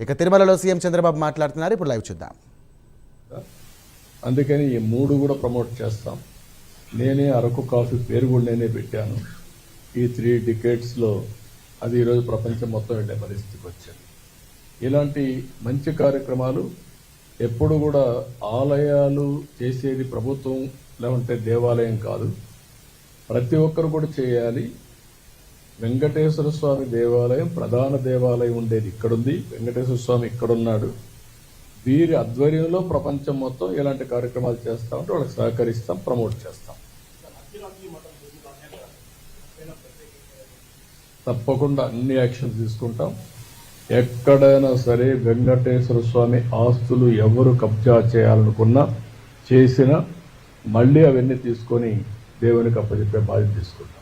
ఇక తిరుమలలో సీఎం చంద్రబాబు మాట్లాడుతున్నారు. ఇప్పుడు లైవ్ చూద్దాం. అందుకని ఈ 3 కూడా ప్రమోట్ చేస్తాం. నేనే అరకు కాఫీ పేరు కూడా నేనే పెట్టాను. ఈ 3 డికేట్స్లో అది ఈరోజు ప్రపంచం మొత్తం వెళ్ళే పరిస్థితికి వచ్చింది. ఇలాంటి మంచి కార్యక్రమాలు ఎప్పుడు కూడా ఆలయాలు చేసేది ప్రభుత్వం లేకుంటే దేవాలయం కాదు, ప్రతి ఒక్కరు కూడా చేయాలి. వెంకటేశ్వర స్వామి దేవాలయం ప్రధాన దేవాలయం ఉండేది ఇక్కడుంది, వెంకటేశ్వర స్వామి ఇక్కడున్నాడు. వీరి ఆధ్వర్యంలో ప్రపంచం మొత్తం ఇలాంటి కార్యక్రమాలు చేస్తామంటే వాళ్ళకి సహకరిస్తాం, ప్రమోట్ చేస్తాం. తప్పకుండా అన్ని యాక్షన్స్ తీసుకుంటాం. ఎక్కడైనా సరే వెంకటేశ్వర స్వామి ఆస్తులు ఎవరు కబ్జా చేయాలనుకున్నా చేసినా మళ్ళీ అవన్నీ తీసుకొని దేవునికి అప్పచెప్పే బాధ్యత తీసుకుంటాం.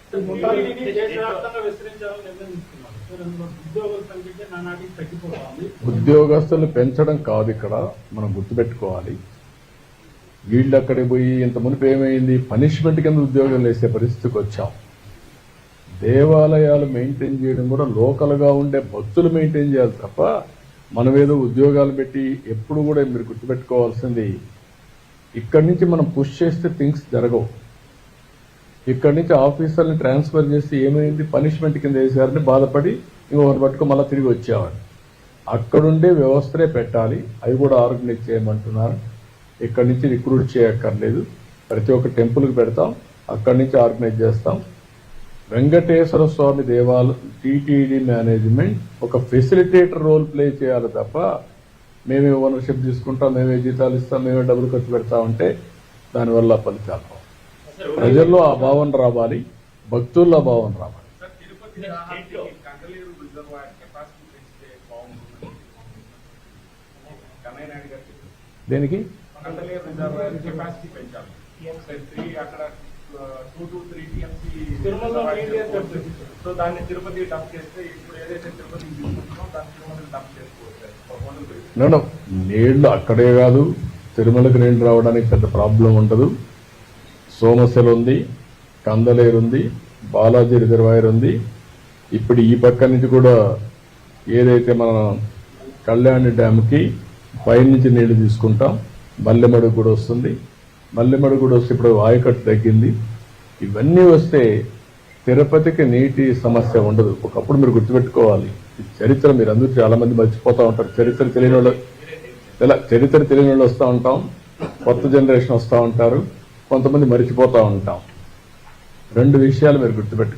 ఉద్యోగస్తులు పెంచడం కాదు ఇక్కడ మనం గుర్తుపెట్టుకోవాలి. వీళ్ళు అక్కడికి పోయి ఇంత మునుపు ఏమైంది, పనిష్మెంట్ కింద ఉద్యోగం వేసే పరిస్థితికి వచ్చాం. దేవాలయాలు మెయింటైన్ చేయడం కూడా లోకల్గా ఉండే భక్తులు మెయింటైన్ చేయాలి తప్ప మనం ఏదో ఉద్యోగాలు పెట్టి ఎప్పుడు కూడా మీరు గుర్తుపెట్టుకోవాల్సింది, ఇక్కడి నుంచి మనం పుష్ చేస్తే థింగ్స్ జరగవు. ఇక్కడి నుంచి ఆఫీసర్ని ట్రాన్స్ఫర్ చేసి ఏమైంది, పనిష్మెంట్ కింద వేసారని బాధపడి ఇంకొకటి పట్టుకో మళ్ళీ తిరిగి వచ్చేవాడు. అక్కడుండే వ్యవస్థలే పెట్టాలి, అవి కూడా ఆర్గనైజ్ చేయమంటున్నారు. ఇక్కడి నుంచి రిక్రూట్ చేయక్కర్లేదు, ప్రతి ఒక్క టెంపుల్కి పెడతాం, అక్కడి నుంచి ఆర్గనైజ్ చేస్తాం. వెంకటేశ్వర స్వామి దేవాలయం టీటీడీ మేనేజ్మెంట్ ఒక ఫెసిలిటేటర్ రోల్ ప్లే చేయాలి తప్ప మేమే ఓనర్షిప్ తీసుకుంటాం, మేమే జీతాలు ఇస్తాం, మేమే డబ్బులు ఖర్చు పెడతామంటే దానివల్ల ఫలితాలు. ప్రజల్లో ఆ భావన రావాలి, భక్తుల్లో ఆ భావన రావాలి. దేనికి నీళ్లు అక్కడే కాదు, తిరుమలకి నీళ్లు రావడానికి పెద్ద ప్రాబ్లం ఉండదు. సోమశిల ఉంది, కందలేరు ఉంది, బాలాజీ రిజర్వాయర్ ఉంది. ఇప్పుడు ఈ పక్క నుంచి కూడా ఏదైతే మన కళ్యాణి డ్యామ్కి పైనుంచి నీళ్లు తీసుకుంటాం, మల్లెమడుగు కూడా వస్తుంది. మల్లెమడుగు కూడా వస్తే ఇప్పుడు ఆయకట్టు తగ్గింది. ఇవన్నీ వస్తే తిరుపతికి నీటి సమస్య ఉండదు. ఒకప్పుడు మీరు గుర్తుపెట్టుకోవాలి, చరిత్ర మీరు అందరూ చాలా మంది మర్చిపోతూ ఉంటారు. చరిత్ర తెలియని వాళ్ళు వస్తూ ఉంటాం, కొత్త జనరేషన్ వస్తూ ఉంటారు, కొంతమంది మర్చిపోతూ ఉంటాం. 2 విషయాలు మీరు గుర్తుపెట్టుకోవాలి.